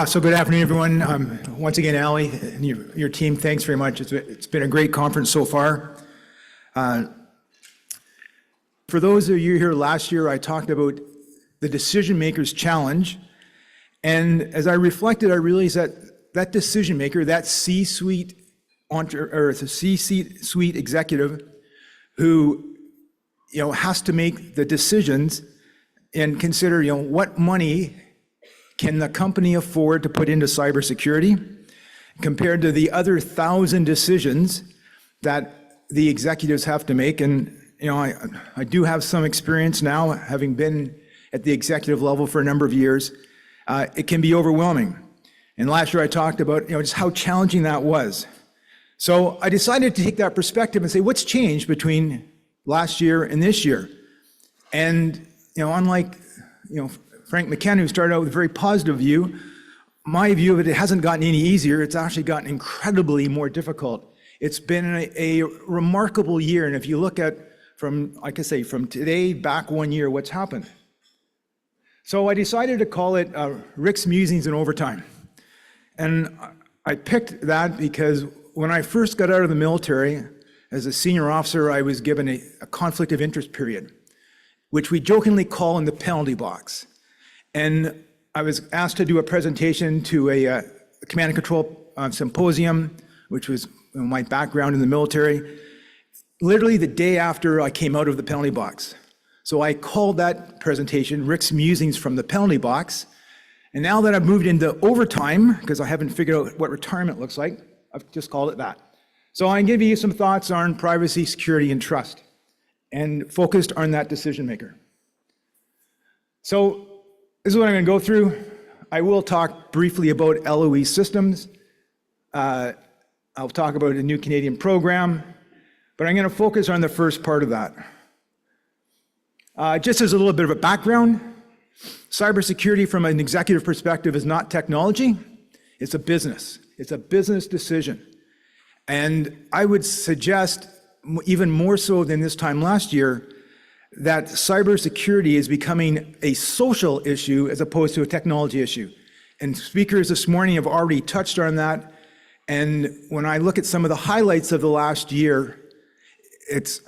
So good afternoon, everyone. Once again, Ali and your team, thanks very much. It's been a great conference so far. For those of you here last year, I talked about the decision maker's challenge. And as I reflected, I realized that decision maker, that C-suite C-suite executive who has to make the decisions and consider what money can the company afford to put into cybersecurity compared to the other 1,000 decisions that the executives have to make. And I do have some experience now, having been at the executive level for a number of years. It can be overwhelming. And last year I talked about just how challenging that was. So I decided to take that perspective and say, what's changed between last year and this year? And unlike Frank McKenna, who started out with a very positive view, my view of it hasn't gotten any easier. It's actually gotten incredibly more difficult. It's been a remarkable year. And if you look at from today back 1 year, what's happened? So I decided to call it Rick's Musings in Overtime. And I picked that because when I first got out of the military, as a senior officer, I was given a conflict of interest period, which we jokingly call in the penalty box. And I was asked to do a presentation to a command and control symposium, which was my background in the military, literally the day after I came out of the penalty box. So I called that presentation Rick's Musings from the Penalty Box. And now that I've moved into overtime, because I haven't figured out what retirement looks like, I've just called it that. So I'm giving you some thoughts on privacy, security, and trust, and focused on that decision maker. So this is what I'm going to go through. I will talk briefly about LOE systems. I'll talk about a new Canadian program, but I'm going to focus on the first part of that. Just as a little bit of a background, cybersecurity from an executive perspective is not technology, it's a business. It's a business decision. And I would suggest, even more so than this time last year, that cybersecurity is becoming a social issue as opposed to a technology issue. And speakers this morning have already touched on that. And when I look at some of the highlights of the last year, it's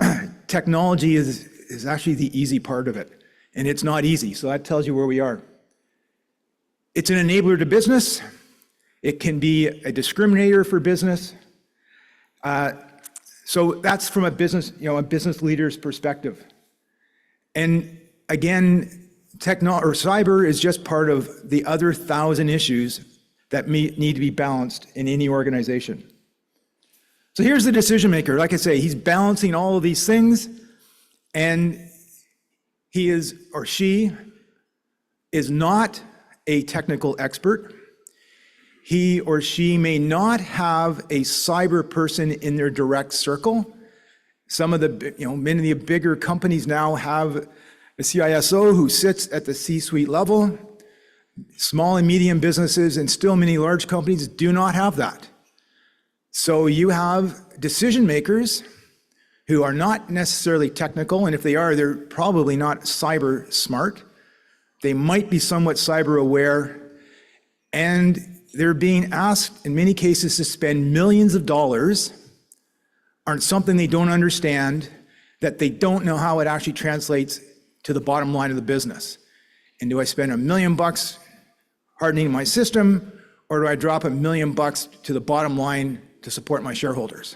technology is actually the easy part of it. And it's not easy, so that tells you where we are. It's an enabler to business. It can be a discriminator for business. So that's from a business leader's perspective. And again, cyber is just part of the other 1,000 issues that need to be balanced in any organization. So here's the decision maker. Like I say, he's balancing all of these things, and he is or she is not a technical expert. He or she may not have a cyber person in their direct circle. Some of the, many of the bigger companies now have a CISO who sits at the C-suite level. Small and medium businesses and still many large companies do not have that. So you have decision makers who are not necessarily technical, and if they are, they're probably not cyber smart. They might be somewhat cyber aware, and they're being asked in many cases to spend millions of dollars on something they don't understand, that they don't know how it actually translates to the bottom line of the business. And do I spend $1 million hardening my system, or do I drop $1 million to the bottom line to support my shareholders?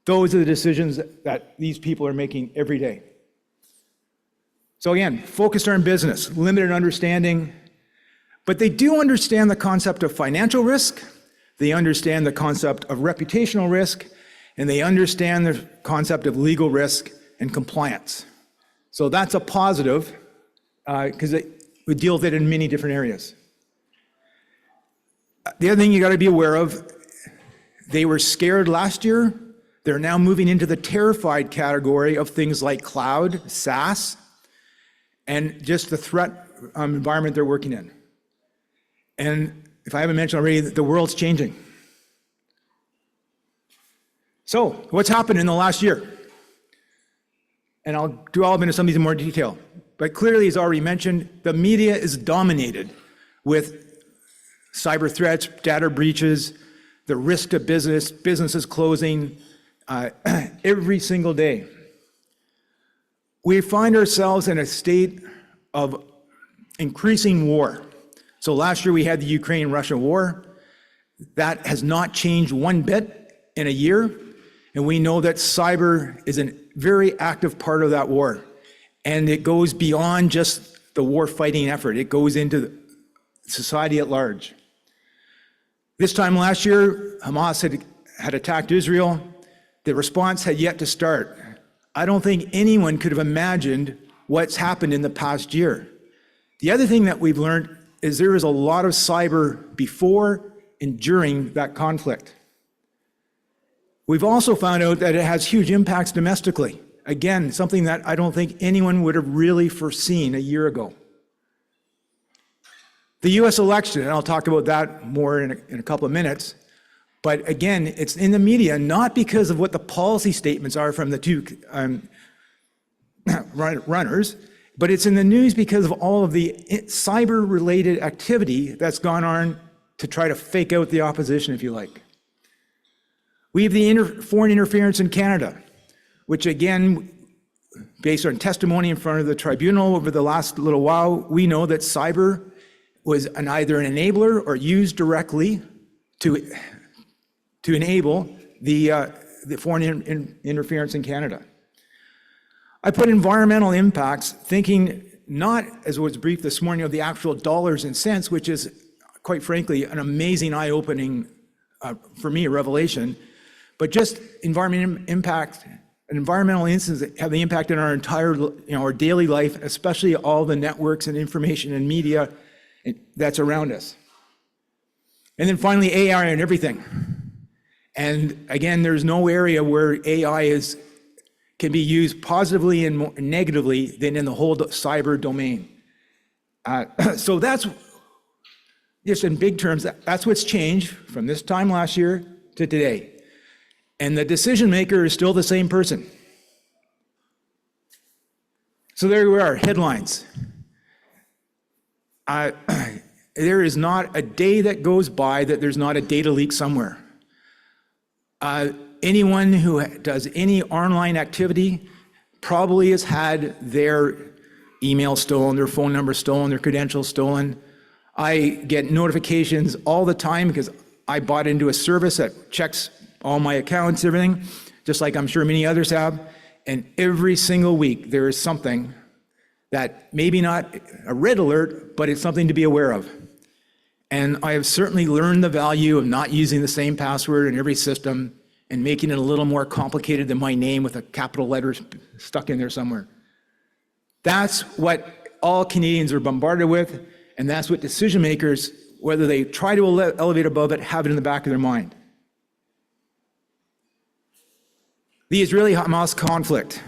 Those are the decisions that these people are making every day. So again, focused on business, limited understanding, but they do understand the concept of financial risk, they understand the concept of reputational risk, and they understand the concept of legal risk and compliance. So that's a positive, because we deal with it in many different areas. The other thing you got to be aware of, they were scared last year. They're now moving into the terrified category of things like cloud, SaaS, and just the threat environment they're working in. And if I haven't mentioned already, the world's changing. So what's happened in the last year? And I'll delve into some of these in more detail. But clearly, as already mentioned, the media is dominated with cyber threats, data breaches, the risk to businesses closing every single day. We find ourselves in a state of increasing war. So last year we had the Ukraine-Russia war. That has not changed one bit in a year. And we know that cyber is a very active part of that war. And it goes beyond just the war fighting effort. It goes into society at large. This time last year, Hamas had attacked Israel. The response had yet to start. I don't think anyone could have imagined what's happened in the past year. The other thing that we've learned is there is a lot of cyber before and during that conflict. We've also found out that it has huge impacts domestically. Again, something that I don't think anyone would have really foreseen a year ago. The US election, and I'll talk about that more in a couple of minutes, but again, it's in the media, not because of what the policy statements are from the two runners, but it's in the news because of all of the cyber-related activity that's gone on to try to fake out the opposition, if you like. We have the foreign interference in Canada, which again, based on testimony in front of the tribunal over the last little while, we know that cyber was either an enabler or used directly to enable the foreign interference in Canada. I put environmental impacts, thinking not, as was briefed this morning, of the actual dollars and cents, which is, quite frankly, an amazing eye-opening, for me, revelation, but just environmental impact, and environmental incidents that have the impact on our entire, our daily life, especially all the networks and information and media that's around us. And then finally, AI and everything. And again, there's no area where AI can be used positively and more negatively than in the whole cyber domain. So that's, just in big terms, that's what's changed from this time last year to today. And the decision maker is still the same person. So there we are, headlines. There is not a day that goes by that there's not a data leak somewhere. Anyone who does any online activity probably has had their email stolen, their phone number stolen, their credentials stolen. I get notifications all the time because I bought into a service that checks all my accounts, everything, just like I'm sure many others have. And every single week there is something that maybe not a red alert, but it's something to be aware of. And I have certainly learned the value of not using the same password in every system and making it a little more complicated than my name with a capital letter stuck in there somewhere. That's what all Canadians are bombarded with, and that's what decision makers, whether they try to elevate above it, have it in the back of their mind. The Israeli-Hamas conflict.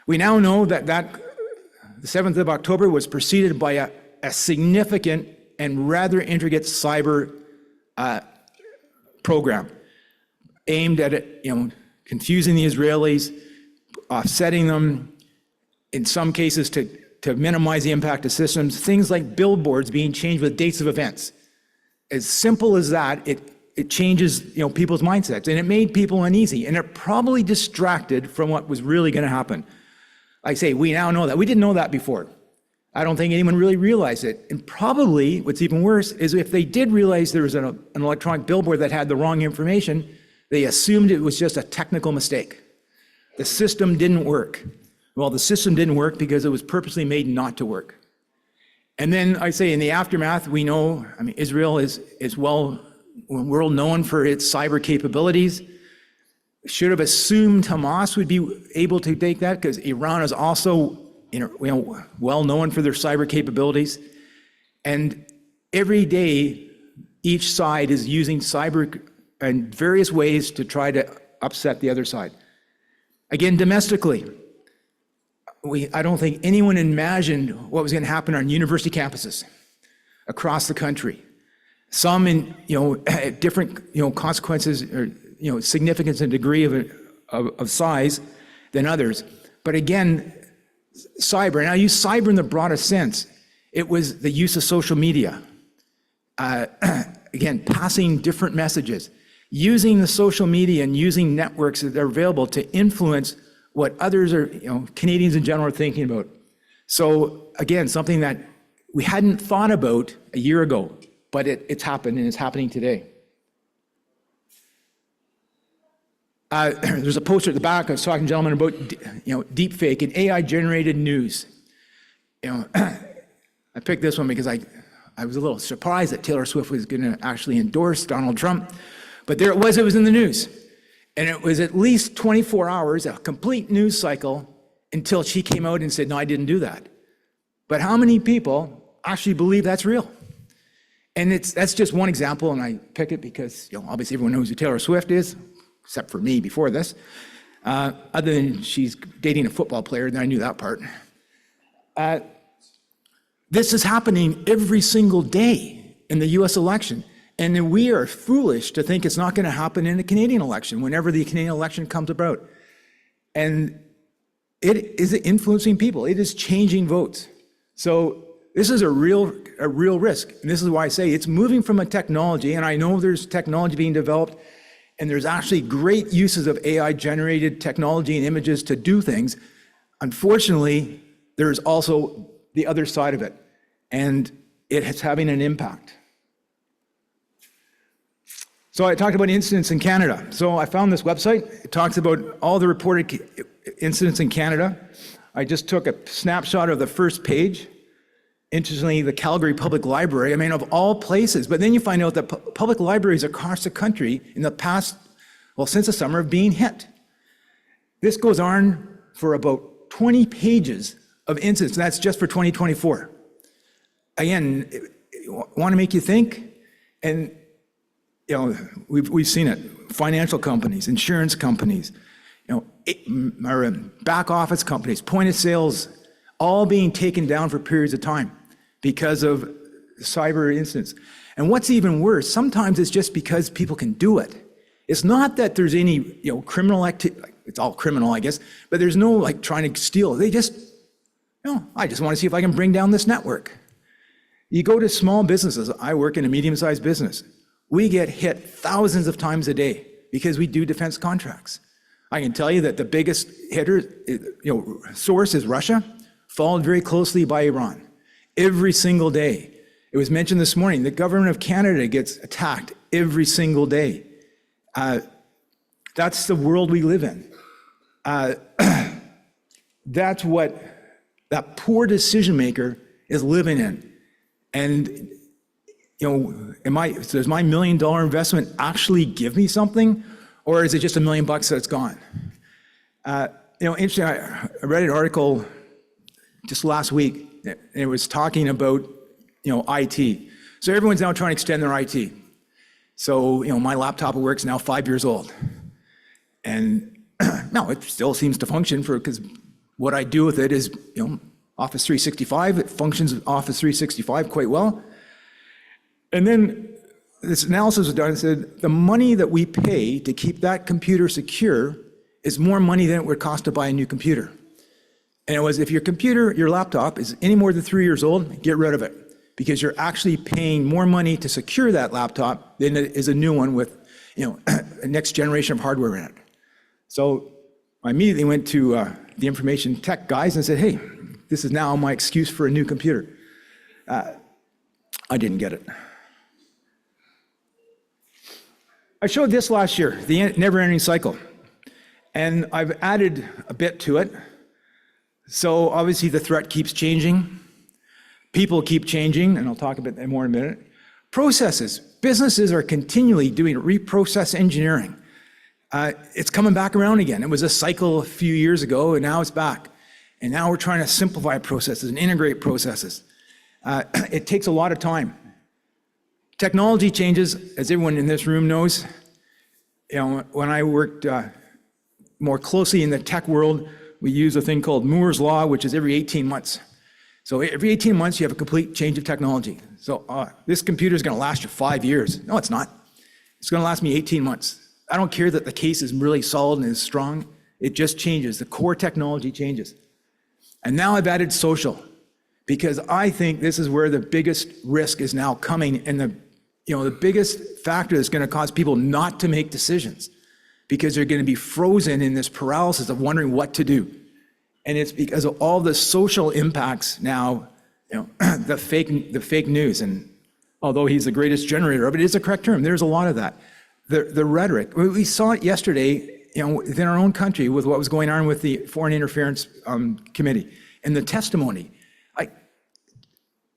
We now know that the 7th of October was preceded by a significant and rather intricate cyber program aimed at confusing the Israelis, offsetting them, in some cases to minimize the impact of systems, things like billboards being changed with dates of events. As simple as that, it changes people's mindsets, and it made people uneasy, and it probably distracted from what was really going to happen. I say we now know that. We didn't know that before. I don't think anyone really realized it. And probably what's even worse is if they did realize there was an electronic billboard that had the wrong information, they assumed it was just a technical mistake. The system didn't work. Well, the system didn't work because it was purposely made not to work. And then I say in the aftermath, we know, Israel is well world known for its cyber capabilities. Should have assumed Hamas would be able to take that because Iran is also well known for their cyber capabilities. And every day, each side is using cyber in various ways to try to upset the other side. Again, domestically, I don't think anyone imagined what was going to happen on university campuses across the country. Some in different consequences or significance and degree of size than others. But again, cyber, and I use cyber in the broadest sense. It was the use of social media. Again, passing different messages, using the social media and using networks that are available to influence what others are, Canadians in general are thinking about. So again, something that we hadn't thought about a year ago, but it's happened and it's happening today. There's a poster at the back. I was talking to a gentleman about, deepfake and AI-generated news. I picked this one because I was a little surprised that Taylor Swift was going to actually endorse Donald Trump, but there it was in the news. And it was at least 24 hours, a complete news cycle, until she came out and said, no, I didn't do that. But how many people actually believe that's real? And that's just one example, and I pick it because obviously everyone knows who Taylor Swift is, except for me before this. Other than she's dating a football player, then I knew that part. This is happening every single day in the US election. And we are foolish to think it's not going to happen in the Canadian election, whenever the Canadian election comes about. And it is influencing people. It is changing votes. So this is a real risk. And this is why I say it's moving from a technology, and I know there's technology being developed, and there's actually great uses of AI-generated technology and images to do things. Unfortunately, there's also the other side of it, and it's having an impact. So I talked about incidents in Canada. So I found this website. It talks about all the reported incidents in Canada. I just took a snapshot of the first page. Interestingly, the Calgary Public Library, of all places. But then you find out that public libraries across the country in the past, since the summer, have been hit. This goes on for about 20 pages of incidents, and that's just for 2024. Again, want to make you think, and we've seen it. Financial companies, insurance companies, back office companies, point of sales, all being taken down for periods of time because of cyber incidents. And what's even worse, sometimes it's just because people can do it. It's not that there's any criminal activity. It's all criminal, I guess, but there's no trying to steal. They just, I just want to see if I can bring down this network. You go to small businesses. I work in a medium-sized business. We get hit thousands of times a day because we do defense contracts. I can tell you that the biggest hitter, source is Russia, followed very closely by Iran. Every single day. It was mentioned this morning, the government of Canada gets attacked every single day. That's the world we live in. That's what that poor decision maker is living in. And does my $1 million investment actually give me something, or is it just $1 million that's gone? Interesting, I read an article just last week, and it was talking about, IT. So everyone's now trying to extend their IT. So, my laptop at work is now 5 years old. And no, it still seems to function because what I do with it is, Office 365, it functions with Office 365 quite well. And then this analysis was done and said, the money that we pay to keep that computer secure is more money than it would cost to buy a new computer. And it was, if your laptop is any more than 3 years old, get rid of it, because you're actually paying more money to secure that laptop than it is a new one with, a next generation of hardware in it. So I immediately went to the information tech guys and said, hey, this is now my excuse for a new computer. I didn't get it. I showed this last year, the never-ending cycle, and I've added a bit to it. So obviously the threat keeps changing. People keep changing, and I'll talk a bit more in a minute. Processes. Businesses are continually doing reprocess engineering. It's coming back around again. It was a cycle a few years ago, and now it's back. And now we're trying to simplify processes and integrate processes. It takes a lot of time. Technology changes, as everyone in this room knows. When I worked more closely in the tech world, we use a thing called Moore's Law, which is every 18 months. So every 18 months, you have a complete change of technology. So this computer is going to last you 5 years. No, it's not. It's going to last me 18 months. I don't care that the case is really solid and is strong. It just changes. The core technology changes. And now I've added social, because I think this is where the biggest risk is now coming, and the the biggest factor that's going to cause people not to make decisions, because they're going to be frozen in this paralysis of wondering what to do. And it's because of all the social impacts now, the fake news. And although he's the greatest generator of it, is a correct term. There's a lot of that. The rhetoric. We saw it yesterday, within our own country with what was going on with the Foreign Interference Committee and the testimony.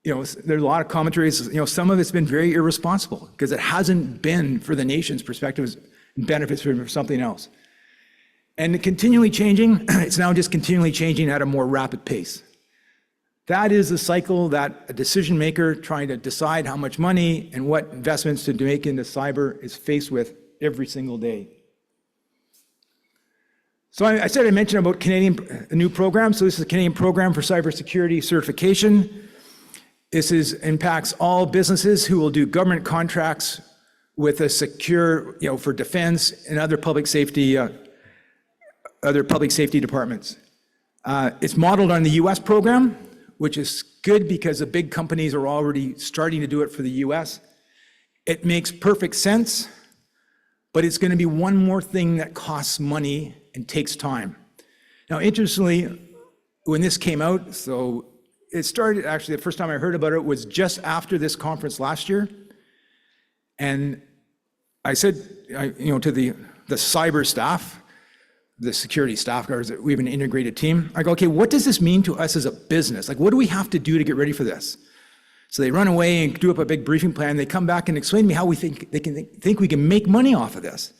There's a lot of commentaries. Some of it's been very irresponsible because it hasn't been for the nation's perspectives and benefits for something else. And continually changing, it's now just continually changing at a more rapid pace. That is the cycle that a decision maker trying to decide how much money and what investments to make into cyber is faced with every single day. So I mentioned about a new program. So this is a Canadian program for cybersecurity certification. This impacts all businesses who will do government contracts with a secure, for defense and other public safety departments. It's modeled on the US program, which is good because the big companies are already starting to do it for the US. It makes perfect sense, but it's going to be one more thing that costs money and takes time. Now, interestingly, when this came out, so it started, actually, the first time I heard about it was just after this conference last year. And I said, to the cyber staff, the security staff, we have an integrated team. I go, okay, what does this mean to us as a business? Like, what do we have to do to get ready for this? So they run away and do up a big briefing plan. They come back and explain to me how we think we can make money off of this.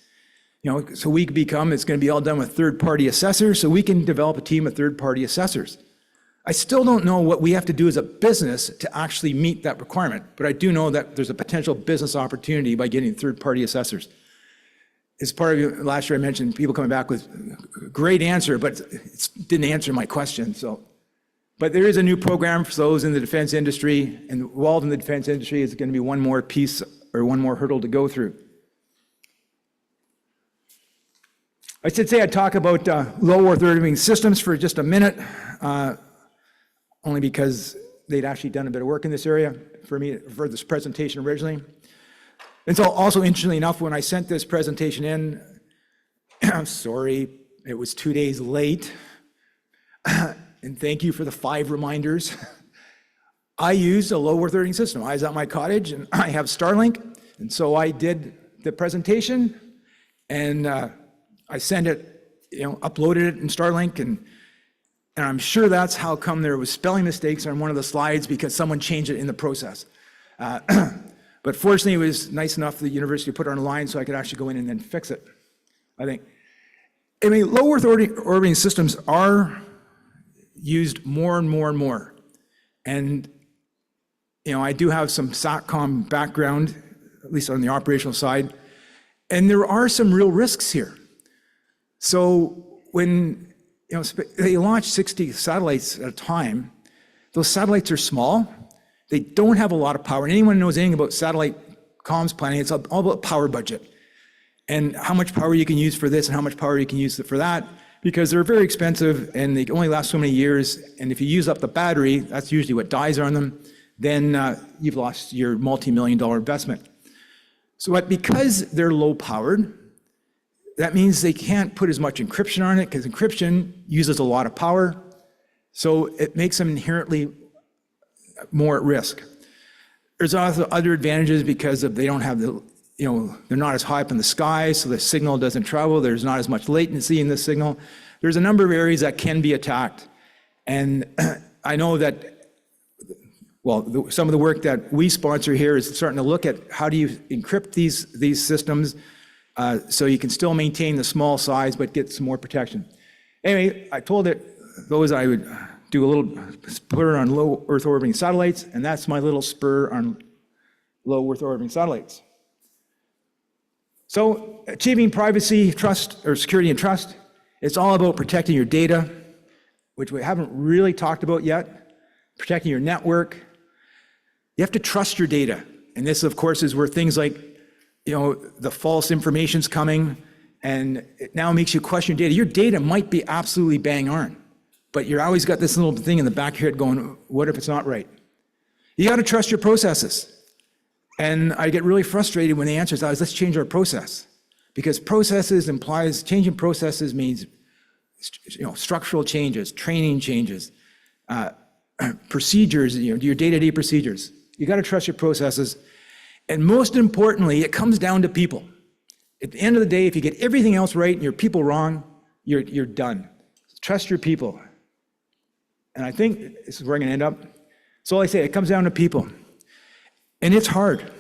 So it's going to be all done with third-party assessors, so we can develop a team of third-party assessors. I still don't know what we have to do as a business to actually meet that requirement, but I do know that there's a potential business opportunity by getting third-party assessors. As part of last year, I mentioned people coming back with a great answer, but it didn't answer my question. But there is a new program for those in the defense industry, and involved in the defense industry is going to be one more piece or one more hurdle to go through. I should say I'd talk about low Earth orbiting systems for just a minute, only because they'd actually done a bit of work in this area for me for this presentation originally. And so also, interestingly enough, when I sent this presentation in, I'm sorry, it was 2 days late, and thank you for the 5 reminders. I used a low Earth orbiting system. I was at my cottage, and I have Starlink, and so I did the presentation, and I sent it, uploaded it in Starlink, and I'm sure that's how come there was spelling mistakes on one of the slides, because someone changed it in the process. But fortunately, it was nice enough the university put it online so I could actually go in and then fix it, I think. Low Earth orbiting systems are used more and more and more. And, I do have some SATCOM background, at least on the operational side, and there are some real risks here. So when they launch 60 satellites at a time, those satellites are small. They don't have a lot of power. And anyone who knows anything about satellite comms planning, it's all about power budget and how much power you can use for this and how much power you can use for that, because they're very expensive and they only last so many years. And if you use up the battery, that's usually what dies on them, then you've lost your multi-million-dollar investment. So because they're low powered, that means they can't put as much encryption on it, because encryption uses a lot of power. So it makes them inherently more at risk. There's also other advantages because they don't have they're not as high up in the sky, so the signal doesn't travel. There's not as much latency in the signal. There's a number of areas that can be attacked. And I know that, some of the work that we sponsor here is starting to look at how do you encrypt these systems so you can still maintain the small size but get some more protection. Anyway, I told those I would do a little spur on low Earth orbiting satellites, and that's my little spur on low Earth orbiting satellites. So achieving privacy, trust, or security and trust, it's all about protecting your data, which we haven't really talked about yet, protecting your network. You have to trust your data. And this, of course, is where things like, the false information's coming, and it now makes you question your data. Your data might be absolutely bang on, but you're always got this little thing in the back of your head going, what if it's not right? You got to trust your processes. And I get really frustrated when the answer is always, let's change our process. Because changing processes means structural changes, training changes, procedures, your day-to-day procedures. You got to trust your processes. And most importantly, it comes down to people. At the end of the day, if you get everything else right and your people wrong, you're done. Trust your people. And I think this is where I'm going to end up. So like I say, it comes down to people. And it's hard.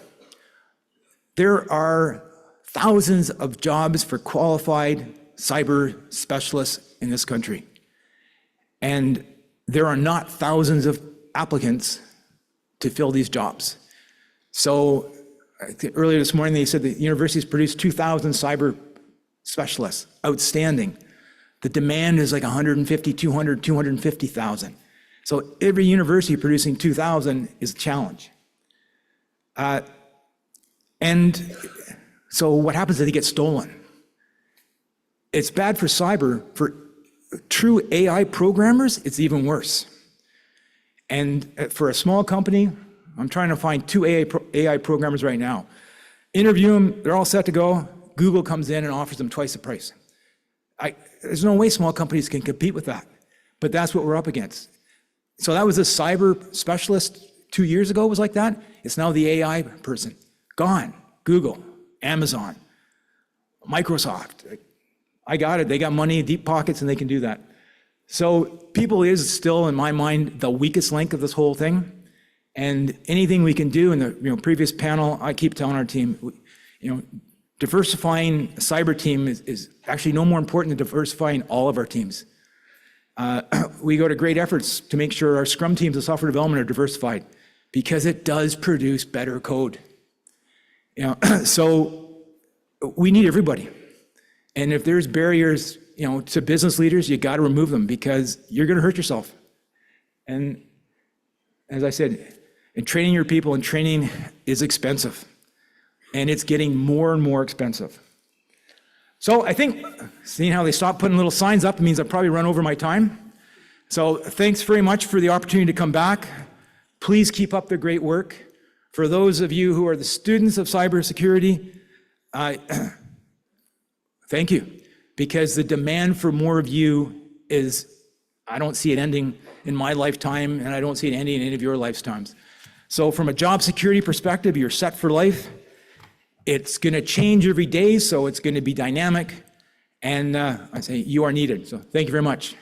There are thousands of jobs for qualified cyber specialists in this country. And there are not thousands of applicants to fill these jobs. So earlier this morning, they said the universities produced 2,000 cyber specialists, outstanding. The demand is like 150, 200, 250,000. So every university producing 2,000 is a challenge. And so what happens is they get stolen. It's bad for cyber. For true AI programmers, it's even worse. And for a small company, I'm trying to find 2 AI programmers right now. Interview them, they're all set to go. Google comes in and offers them twice the price. There's no way small companies can compete with that. But that's what we're up against. So that was a cyber specialist 2 years ago was like that. It's now the AI person. Gone. Google, Amazon, Microsoft. I got it. They got money, deep pockets, and they can do that. So people is still, in my mind, the weakest link of this whole thing. And anything we can do in the previous panel, I keep telling our team, diversifying a cyber team is actually no more important than diversifying all of our teams. We go to great efforts to make sure our Scrum teams of software development are diversified because it does produce better code. So we need everybody. And if there's barriers, to business leaders, you got to remove them because you're going to hurt yourself. And as I said, and training your people and training is expensive. And it's getting more and more expensive. So I think, seeing how they stopped putting little signs up means I've probably run over my time. So thanks very much for the opportunity to come back. Please keep up the great work. For those of you who are the students of cybersecurity, thank you. Because the demand for more of you is, I don't see it ending in my lifetime, and I don't see it ending in any of your lifetimes. So from a job security perspective, you're set for life. It's going to change every day, so it's going to be dynamic. And I say you are needed. So thank you very much.